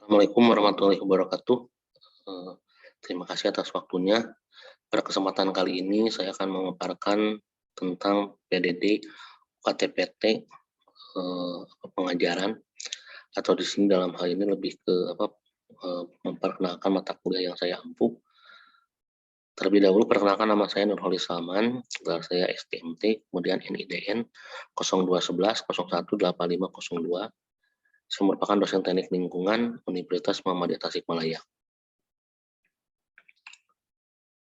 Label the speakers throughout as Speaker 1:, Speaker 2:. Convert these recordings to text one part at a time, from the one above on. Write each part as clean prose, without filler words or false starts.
Speaker 1: Assalamualaikum warahmatullahi wabarakatuh. Eh, Terima kasih atas waktunya. Pada kesempatan kali ini saya akan memaparkan tentang PDD UKT-PT pengajaran, atau di sini dalam hal ini lebih ke memperkenalkan mata kuliah yang saya ampu. Terlebih dahulu perkenalkan, nama saya Nurholis Salman, gelar saya STMT, kemudian NIDN 0211 018502. Saya merupakan dosen teknik lingkungan Universitas Muhammadiyah Tasikmalaya.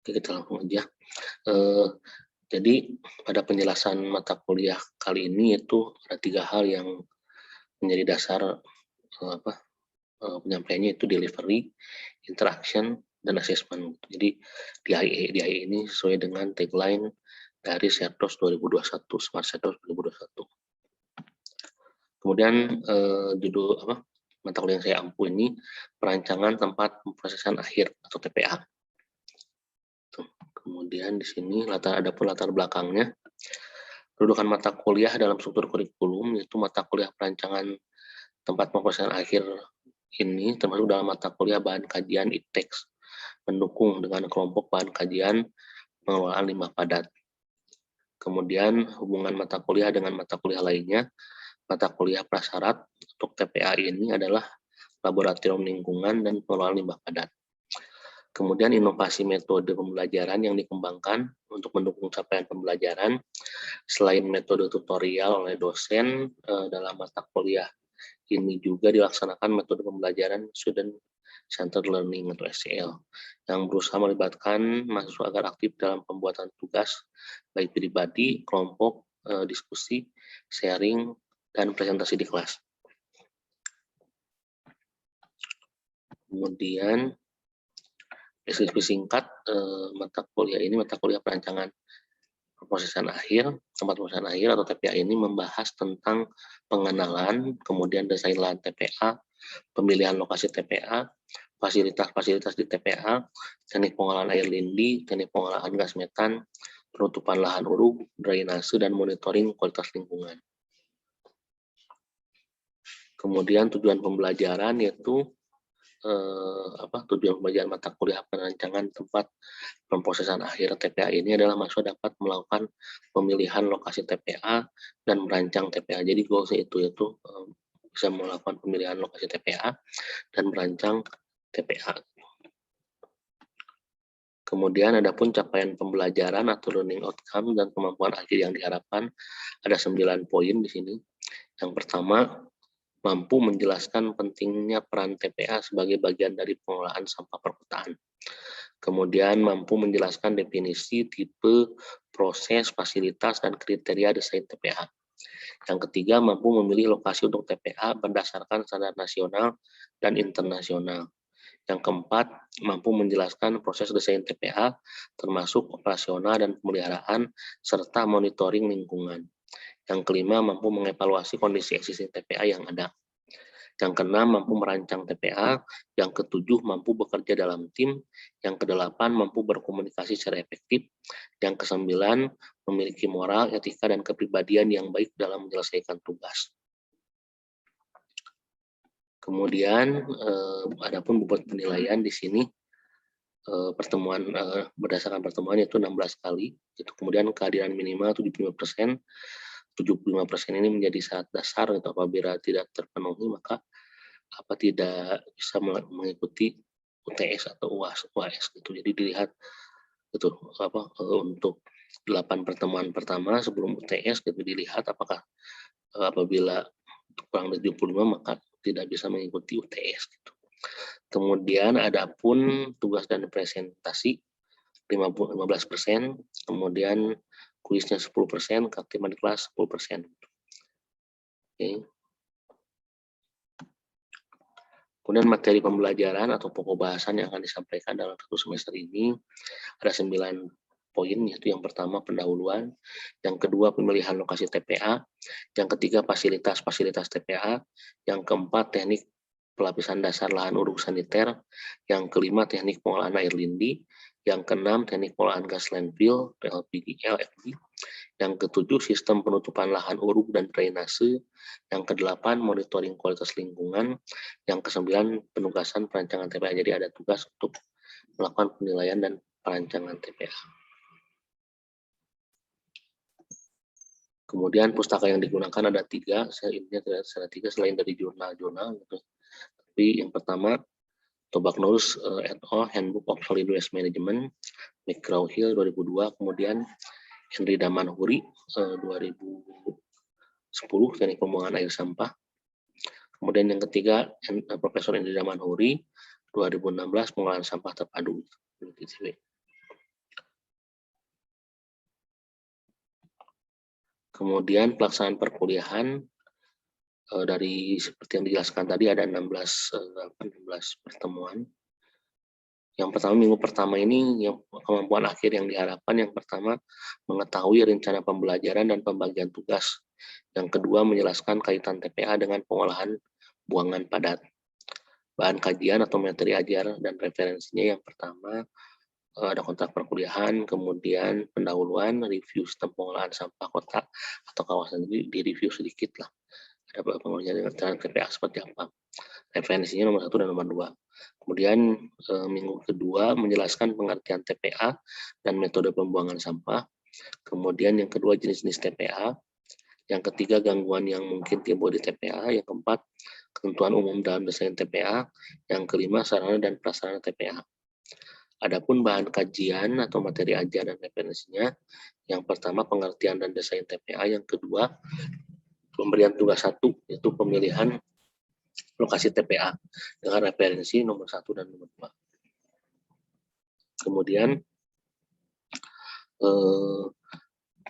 Speaker 1: Oke, kita langsung aja. Jadi pada penjelasan mata kuliah kali ini itu ada 3 hal yang menjadi dasar penyampaiannya, itu delivery, interaction, dan assessment. Jadi di IE ini sesuai dengan tagline dari Serdos 2021, Smart Serdos 2021. Kemudian judul mata kuliah yang saya ampu ini perancangan tempat pemrosesan akhir atau TPA. Kemudian di sini latar belakangnya. Kedudukan mata kuliah dalam struktur kurikulum yaitu mata kuliah perancangan tempat pemrosesan akhir ini termasuk dalam mata kuliah bahan kajian ITEX, mendukung dengan kelompok bahan kajian pengelolaan limbah padat. Kemudian hubungan mata kuliah dengan mata kuliah lainnya, mata kuliah prasyarat untuk TPA ini adalah laboratorium lingkungan dan pengelolaan limbah padat. Kemudian inovasi metode pembelajaran yang dikembangkan untuk mendukung capaian pembelajaran, selain metode tutorial oleh dosen dalam mata kuliah ini juga dilaksanakan metode pembelajaran Student Centered Learning atau SCL yang berusaha melibatkan mahasiswa agar aktif dalam pembuatan tugas baik pribadi, kelompok, diskusi, sharing, dan presentasi di kelas. Kemudian deskripsi singkat mata kuliah ini, mata kuliah perancangan pemrosesan akhir, tempat pemrosesan akhir atau TPA ini membahas tentang pengenalan, kemudian desain lahan TPA, pemilihan lokasi TPA, fasilitas-fasilitas di TPA, teknik pengolahan air lindi, teknik pengolahan gas metan, penutupan lahan uruk, drainase, dan monitoring kualitas lingkungan. Kemudian tujuan pembelajaran yaitu tujuan pembelajaran mata kuliah perancangan tempat pemrosesan akhir TPA ini adalah mahasiswa dapat melakukan pemilihan lokasi TPA dan merancang TPA. Jadi goalsnya itu bisa melakukan pemilihan lokasi TPA dan merancang TPA. Kemudian adapun capaian pembelajaran atau learning outcome dan kemampuan akhir yang diharapkan ada 9 poin di sini. Yang pertama, mampu menjelaskan pentingnya peran TPA sebagai bagian dari pengelolaan sampah perkotaan. Kemudian mampu menjelaskan definisi, tipe, proses, fasilitas, dan kriteria desain TPA. Yang ketiga, mampu memilih lokasi untuk TPA berdasarkan standar nasional dan internasional. Yang keempat, mampu menjelaskan proses desain TPA, termasuk operasional dan pemeliharaan, serta monitoring lingkungan. Yang kelima, mampu mengevaluasi kondisi existing TPA yang ada. Yang keenam, mampu merancang TPA. Yang ketujuh, mampu bekerja dalam tim. Yang kedelapan, mampu berkomunikasi secara efektif. Yang kesembilan, memiliki moral, etika, dan kepribadian yang baik dalam menyelesaikan tugas. Kemudian, adapun bobot penilaian di sini berdasarkan pertemuan yaitu 16 kali. Itu kemudian kehadiran minimal 75%. 75% ini menjadi syarat dasar gitu. Apabila tidak terpenuhi maka tidak bisa mengikuti UTS atau UAS gitu. Jadi dilihat gitu untuk 8 pertemuan pertama sebelum UTS gitu, dilihat apakah apabila kurang dari 75 maka tidak bisa mengikuti UTS gitu. Kemudian adapun tugas dan presentasi 15%, kemudian kuisnya 10%, keaktifan di kelas 10%. Oke. Kemudian materi pembelajaran atau pokok bahasan yang akan disampaikan dalam satu semester ini ada 9 poin, yaitu yang pertama pendahuluan, yang kedua pemilihan lokasi TPA, yang ketiga fasilitas TPA, yang keempat teknik pelapisan dasar lahan uruk saniter, yang kelima teknik pengolahan air lindi, yang keenam teknik pengolahan gas landfill, LPG, LFP, Yang ketujuh, sistem penutupan lahan uruk dan drainase. Yang kedelapan, monitoring kualitas lingkungan. Yang kesembilan, penugasan perancangan TPA. Jadi ada tugas untuk melakukan penilaian dan perancangan TPA. Kemudian pustaka yang digunakan ada tiga, ada tiga selain dari jurnal-jurnal. Gitu. Tapi yang pertama, Tobak Nurus et al. Handbook of Solid Waste Management, McGraw-Hill 2002. Kemudian Henry Damanhuri 2010, teknik pembuangan air sampah. Kemudian yang ketiga, Profesor Henry Damanhuri 2016, pengolahan sampah terpadu. Kemudian pelaksanaan perkuliahan dari seperti yang dijelaskan tadi ada 16 pertemuan. Yang pertama, minggu pertama ini yang kemampuan akhir yang diharapkan, yang pertama mengetahui rencana pembelajaran dan pembagian tugas. Yang kedua, menjelaskan kaitan TPA dengan pengolahan buangan padat. Bahan kajian atau materi ajar dan referensinya, yang pertama ada kontrak perkuliahan, kemudian pendahuluan, review sistem pengolahan sampah kota atau kawasan, di review sedikit lah. Ada pengujian dengan TPA seperti apa. Referensinya nomor 1 dan nomor 2. Kemudian minggu kedua menjelaskan pengertian TPA dan metode pembuangan sampah. Kemudian yang kedua, jenis-jenis TPA. Yang ketiga, gangguan yang mungkin timbul di TPA. Yang keempat, ketentuan umum dalam desain TPA. Yang kelima, sarana dan prasarana TPA. Adapun bahan kajian atau materi ajar dan referensinya, yang pertama pengertian dan desain TPA. Yang kedua, pemberian tugas 1, yaitu pemilihan lokasi TPA dengan referensi nomor 1 dan nomor 2. Kemudian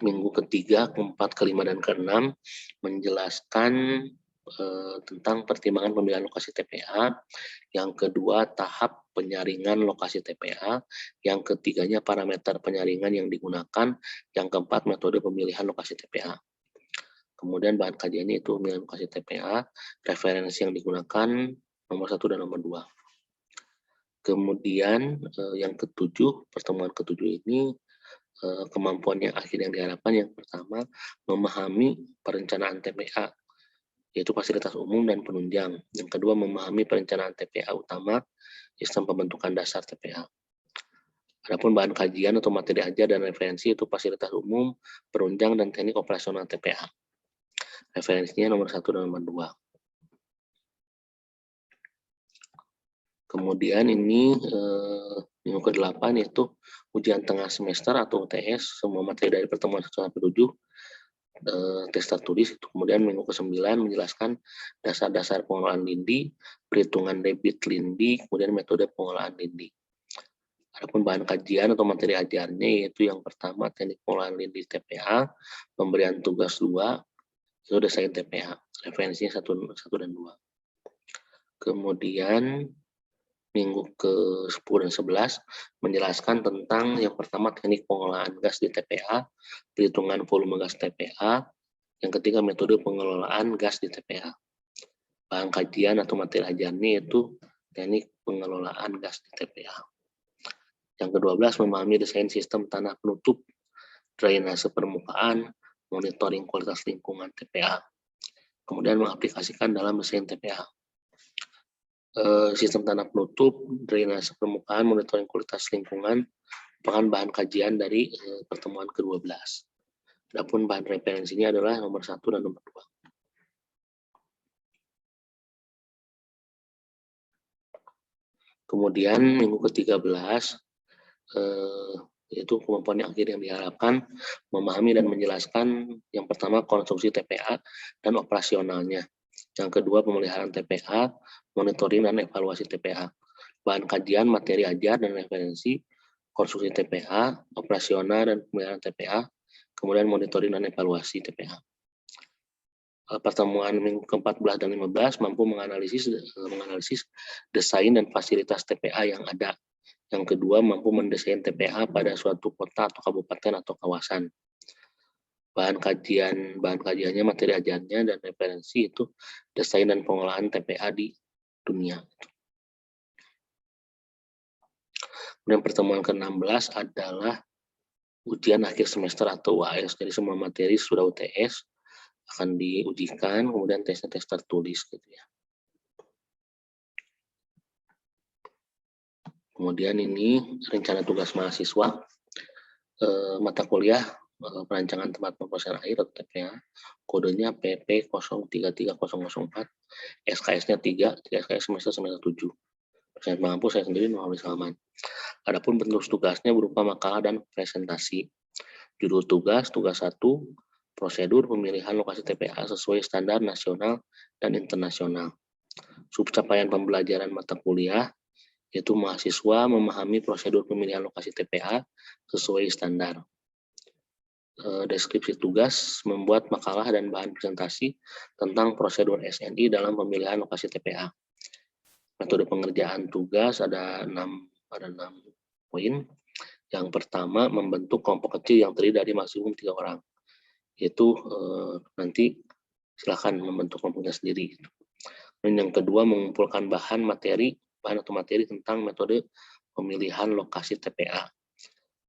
Speaker 1: minggu ketiga, keempat, kelima, dan keenam menjelaskan tentang pertimbangan pemilihan lokasi TPA. Yang kedua, tahap penyaringan lokasi TPA. Yang ketiganya, parameter penyaringan yang digunakan. Yang keempat, metode pemilihan lokasi TPA. Kemudian bahan kajiannya itu pemilihan lokasi TPA, referensi yang digunakan nomor 1 dan nomor 2. Kemudian yang ketujuh, pertemuan ketujuh ini kemampuan yang akhir yang diharapkan, yang pertama memahami perencanaan TPA, yaitu fasilitas umum dan penunjang. Yang kedua, memahami perencanaan TPA utama, sistem pembentukan dasar TPA. Adapun bahan kajian atau materi ajar dan referensi itu fasilitas umum, penunjang, dan teknik operasional TPA. Referensinya nomor 1 dan nomor 2. Kemudian ini minggu ke-8 yaitu ujian tengah semester atau UTS, semua materi dari pertemuan 1 sampai 7 tes tertulis. Kemudian minggu ke-9 menjelaskan dasar-dasar pengolahan lindi, perhitungan debit lindi, kemudian metode pengolahan lindi. Adapun bahan kajian atau materi ajarnya yaitu yang pertama teknik pengolahan lindi TPA, pemberian tugas 2, itu desain TPA, referensinya 1 dan 2. Kemudian minggu ke-10 dan 11 menjelaskan tentang yang pertama teknik pengolahan gas di TPA, perhitungan volume gas TPA, yang ketiga metode pengelolaan gas di TPA. Bahan kajian atau materi ajarnya yaitu teknik pengelolaan gas di TPA. Yang ke-12 memahami desain sistem tanah penutup, drainase permukaan, monitoring kualitas lingkungan TPA. Kemudian mengaplikasikan dalam desain TPA. Sistem tanah penutup, drainase permukaan, monitoring kualitas lingkungan merupakan bahan kajian dari pertemuan ke-12. Adapun bahan referensinya adalah nomor 1 dan nomor 2. Kemudian minggu ke-13 yaitu kemampuan yang akhir yang diharapkan, memahami dan menjelaskan yang pertama konstruksi TPA dan operasionalnya. Yang kedua, pemeliharaan TPA, monitoring dan evaluasi TPA. Bahan kajian, materi ajar dan referensi, konstruksi TPA, operasional dan pemeliharaan TPA, kemudian monitoring dan evaluasi TPA. Pertemuan minggu ke-14 dan 15 mampu menganalisis desain dan fasilitas TPA yang ada. Yang kedua, mampu mendesain TPA pada suatu kota atau kabupaten atau kawasan. Bahan kajiannya, materi ajarnya, dan referensi itu desain dan pengolahan TPA di dunia. Kemudian pertemuan ke-16 adalah ujian akhir semester atau UAS. Jadi semua materi sudah UTS akan diujikan, kemudian tesnya tes tertulis gitu ya. Kemudian ini rencana tugas mahasiswa, mata kuliah perancangan tempat pemrosesan air atau TPA, kodenya PP 033004, SKS-nya 3 SKS semester 7. Saya mampu, saya sendiri menulis halaman. Adapun bentuk tugasnya berupa makalah dan presentasi. Judul tugas 1, prosedur pemilihan lokasi TPA sesuai standar nasional dan internasional. Subcapaian pembelajaran mata kuliah, yaitu mahasiswa memahami prosedur pemilihan lokasi TPA sesuai standar. Deskripsi tugas, membuat makalah dan bahan presentasi tentang prosedur SNI dalam pemilihan lokasi TPA. Metode pengerjaan tugas ada 6 poin. Yang pertama, membentuk kelompok kecil yang terdiri dari maksimum 3 orang. Yaitu nanti silakan membentuk kelompoknya sendiri. Dan yang kedua, mengumpulkan bahan atau materi tentang metode pemilihan lokasi TPA,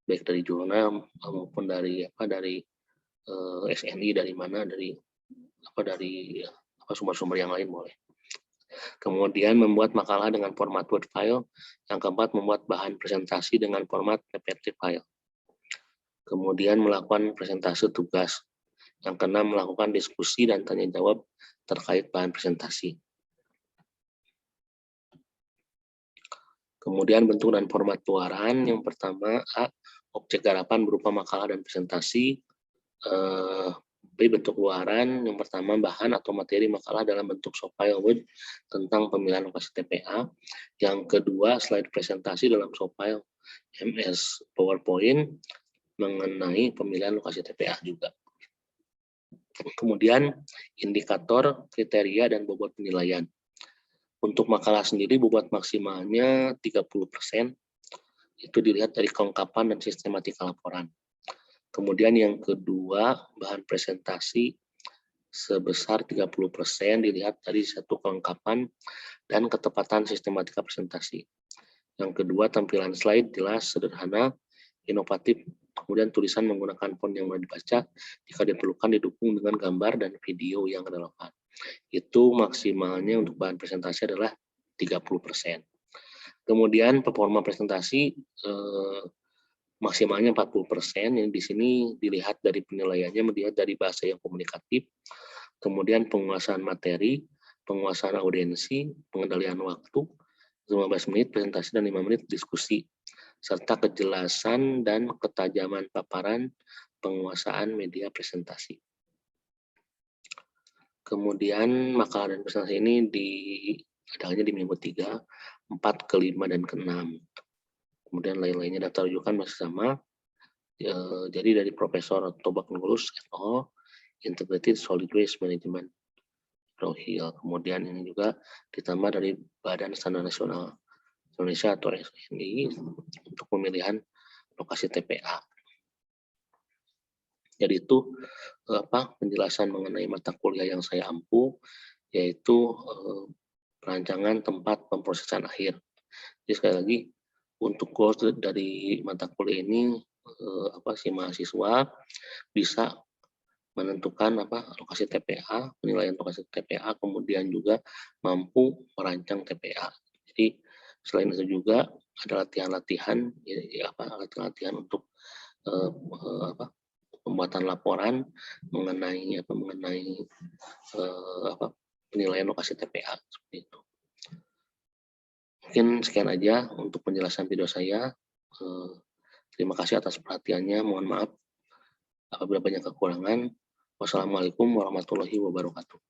Speaker 1: baik dari jurnal maupun dari SNI, dari mana, dari sumber-sumber yang lain boleh. Kemudian membuat makalah dengan format Word file. Yang keempat, membuat bahan presentasi dengan format PPT file. Kemudian melakukan presentasi tugas. Yang keenam, melakukan diskusi dan tanya jawab terkait bahan presentasi. Kemudian bentuk dan format luaran. Yang pertama, A, objek garapan berupa makalah dan presentasi. B, bentuk luaran. Yang pertama, bahan atau materi makalah dalam bentuk soft file Word tentang pemilihan lokasi TPA. Yang kedua, slide presentasi dalam soft file MS PowerPoint mengenai pemilihan lokasi TPA juga. Kemudian, indikator, kriteria, dan bobot penilaian. Untuk makalah sendiri, bobot maksimalnya 30%. Itu dilihat dari kelengkapan dan sistematika laporan. Kemudian yang kedua, bahan presentasi sebesar 30% dilihat dari satu kelengkapan dan ketepatan sistematika presentasi. Yang kedua, tampilan slide jelas, sederhana, inovatif. Kemudian tulisan menggunakan font yang mudah dibaca, jika diperlukan didukung dengan gambar dan video yang relevan. Itu maksimalnya untuk bahan presentasi adalah 30%. Kemudian performa presentasi maksimalnya 40%, yang di sini dilihat dari penilaiannya, melihat dari bahasa yang komunikatif, kemudian penguasaan materi, penguasaan audiensi, pengendalian waktu, 15 menit presentasi dan 5 menit diskusi, serta kejelasan dan ketajaman paparan, penguasaan media presentasi. Kemudian makalah dan presentasi ini adanya di minggu 3, 4, ke-5, dan ke-6. Kemudian lain-lainnya daftar rujukan masih sama. Jadi dari Profesor Tobak-Nurus et al., Integrated Solid Waste Management, Rohil. Kemudian ini juga ditambah dari Badan Standar Nasional Indonesia atau SNI untuk pemilihan lokasi TPA. Jadi itu penjelasan mengenai mata kuliah yang saya ampu, yaitu perancangan tempat pemrosesan akhir. Jadi sekali lagi, untuk goals dari mata kuliah ini mahasiswa bisa menentukan lokasi TPA, penilaian lokasi TPA, kemudian juga mampu merancang TPA. Jadi selain itu juga ada latihan-latihan untuk pembuatan laporan mengenai penilaian lokasi TPA seperti itu. Mungkin sekian aja untuk penjelasan video saya. Terima kasih atas perhatiannya. Mohon maaf apabila banyak kekurangan. Wassalamualaikum warahmatullahi wabarakatuh.